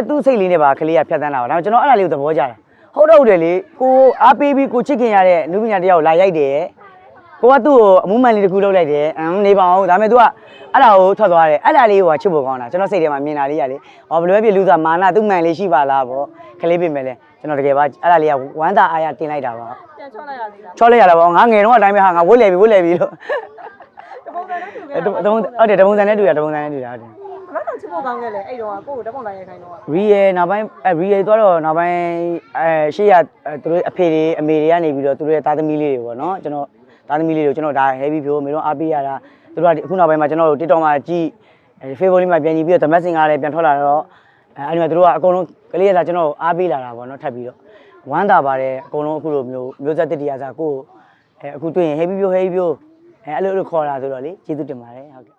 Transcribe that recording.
သူ့စိတ်လေးနဲ့ပါကလေးကဖြတ်သန်းတာပါဒါပေမဲ့ကျွန်တော်အဲ့ဒါလေးကိုသဘောကျတယ်ဟုတ်တော့တယ်လေကိုအားပေးပြီးကိုချစ်ခင်ရတဲ့နုပညာတရားကိုလာရိုက်တယ်ကိုကသူ့ကိုအမှုမှန်လေးတစ်ခုလုပ်လိုက်တယ်နေပါအောင်ဒါပေမဲ့ तू ကအဲ့ဒါကိုထွက်သွားတယ်အဲ့ဒါလေးကိုချစ်ဖို့ကောင်းတာကျွန်တော်စိတ်ထဲမှာမြင်တာလေးရလေဟောဘယ်လိုပဲဖြစ်လူသားမာနသူ့မှန်လေးရှိပါလားပေါ့ကလေးပြင်မယ်လေကျွန်တော်တကယ်ပါအဲ့ဒါလေးကဝမ်းသာအားရတင်လိုက်တာပါပြန်ချောလိုက်ရသေးလားချောလိုက်ရတာပေါ့ငါငယ်တော့အတိုင်းပဲဟာငါဝတ်လဲပြီလို့တပုံစံနဲ့တူခဲ့တာဟုတ်တယ်တပုံစံနဲ့တူတာဟုတ်တယ်ဘယ်တော့ချစ်ဖို့ကောင်းခဲ့လဲအဲ့တော့ကိုကိုတပုံလိုက်ရခိုင်းတော့ရီယယ်နောက်ပိုင်းရီယယ်သွားတော့နောက်ပိုင်းရှေ့ရသူတို့အဖေတွေအမေတွေကနေပြီးတော့သူတို့ရဲ့သားသမီးလေးတွေပေါ့နော်ကျွန်တော်သားသမီးလေးတွေကျွန်တော်ဒါ heavy ဖြိုးမေတော့အားပေးရတာသူတို့ကအခုနောက်ပိုင်းမှာကျွန်တော်တို့ TikTok မှာကြည့် Facebook လေးမှာပြန်ကြည့်ပြီးတော့ The Messing ကလည်းပြန်ထွက်လာတော့အဲ့ဒီမှာသူတို့ကအကုန်လုံးကလေးရစားကျွန်တော်အားပေးလာတာပေါ့နော်ထပ်ပြီးတော့ဝမ်းသာပါတယ်အကုန်လုံးအခုလိုမျိုးဆက်တစ်တရားစားကိုအခုတွေ့ရင် heavy ဖြိုးအဲ့လိုခေါ်တာဆိုတော့လေကျေးဇူးတင်ပါတယ်ဟုတ်ကဲ့